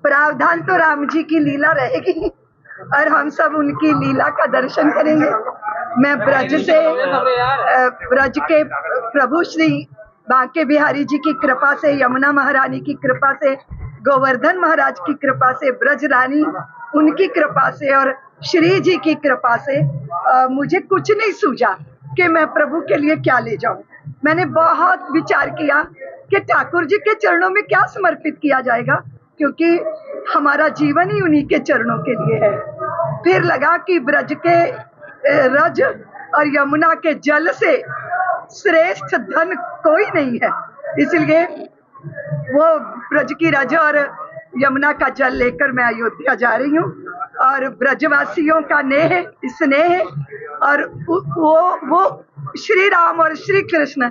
प्रावधान तो राम जी की लीला रहेगी और हम सब उनकी लीला का दर्शन करेंगे। मैं ब्रज के प्रभु श्री बांके बिहारी जी की कृपा से, यमुना महारानी की कृपा से, गोवर्धन महाराज की कृपा से, ब्रज रानी उनकी कृपा से और श्री जी की कृपा से मुझे कुछ नहीं सूझा कि मैं प्रभु के लिए क्या ले जाऊं। मैंने बहुत विचार किया कि ठाकुर जी के चरणों में क्या समर्पित किया जाएगा, क्योंकि हमारा जीवन ही उन्हीं के चरणों के लिए है। फिर लगा कि ब्रज के रज और यमुना के जल से श्रेष्ठ धन कोई नहीं है, इसलिए वो ब्रज की रज और यमुना का जल लेकर मैं अयोध्या जा रही हूँ और ब्रजवासियों का स्नेह और वो श्री राम और श्री कृष्ण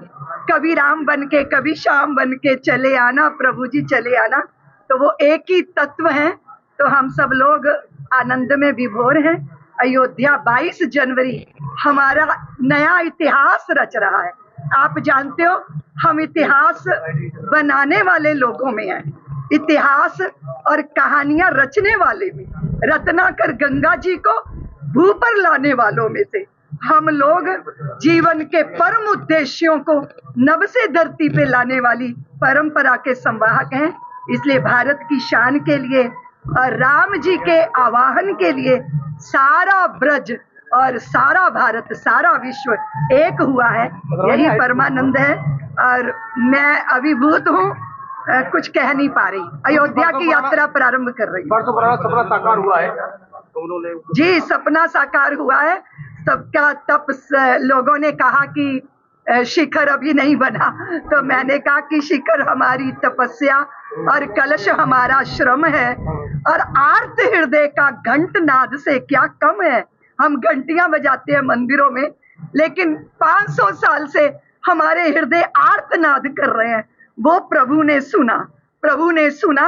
कभी राम बन के कभी श्याम बन के चले आना, प्रभु जी चले आना, तो वो एक ही तत्व हैं। तो हम सब लोग आनंद में विभोर हैं। अयोध्या 22 जनवरी हमारा नया इतिहास रच रहा है। आप जानते हो, हम इतिहास बनाने वाले लोगों में हैं, इतिहास और कहानियां रचने वाले में, रत्नाकर गंगा जी को भू पर लाने वालों में से हम लोग जीवन के परम उद्देश्यों को नभ से धरती पे लाने वाली परंपरा के संवाहक हैं। इसलिए भारत की शान के लिए और राम जी के आवाहन के लिए सारा ब्रज और सारा भारत, सारा विश्व एक हुआ है। यही परमानंद है और मैं अभिभूत हूँ, कुछ कह नहीं पा रही। अयोध्या की यात्रा प्रारंभ कर रही हूँ। सपना साकार हुआ है जी, सपना साकार हुआ है। सबका तप, लोगों ने कहा कि शिखर अभी नहीं बना, तो मैंने कहा कि शिखर हमारी तपस्या और कलश हमारा श्रम है और आर्त हृदय का घंट नाद से क्या कम है। हम घंटियां बजाते हैं मंदिरों में, लेकिन 500 साल से हमारे हृदय आर्तनाद कर रहे हैं। वो प्रभु ने सुना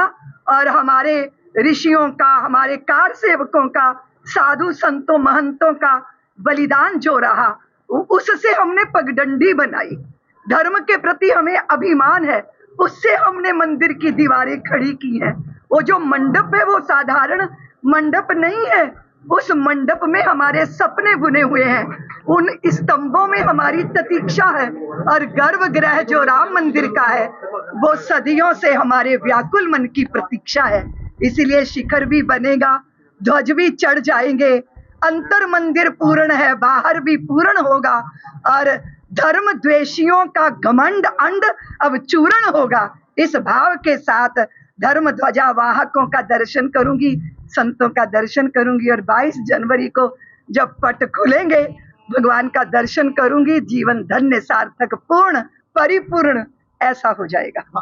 और हमारे ऋषियों का, हमारे कार सेवकों का, साधु संतों महंतों का बलिदान जो रहा, उससे हमने पगडंडी बनाई। धर्म के प्रति हमें अभिमान है, उससे हमने मंदिर की दीवारें खड़ी की हैं। वो जो मंडप है वो साधारण मंडप नहीं है, उस मंडप में हमारे सपने बुने हुए हैं, उन स्तंभों में हमारी प्रतीक्षा है और गर्भगृह जो राम मंदिर का है वो सदियों से हमारे व्याकुल मन की प्रतीक्षा है। इसीलिए शिखर भी बनेगा, ध्वज भी चढ़ जाएंगे, अंतर मंदिर पूर्ण है, बाहर भी पूर्ण होगा और धर्म द्वेषियों का घमंड अंड अब चूर्ण होगा। इस भाव के साथ धर्म ध्वजा वाहकों का दर्शन करूंगी, संतों का दर्शन करूंगी और 22 जनवरी को जब पट खुलेंगे भगवान का दर्शन करूंगी। जीवन धन्य, सार्थक, पूर्ण, परिपूर्ण ऐसा हो जाएगा।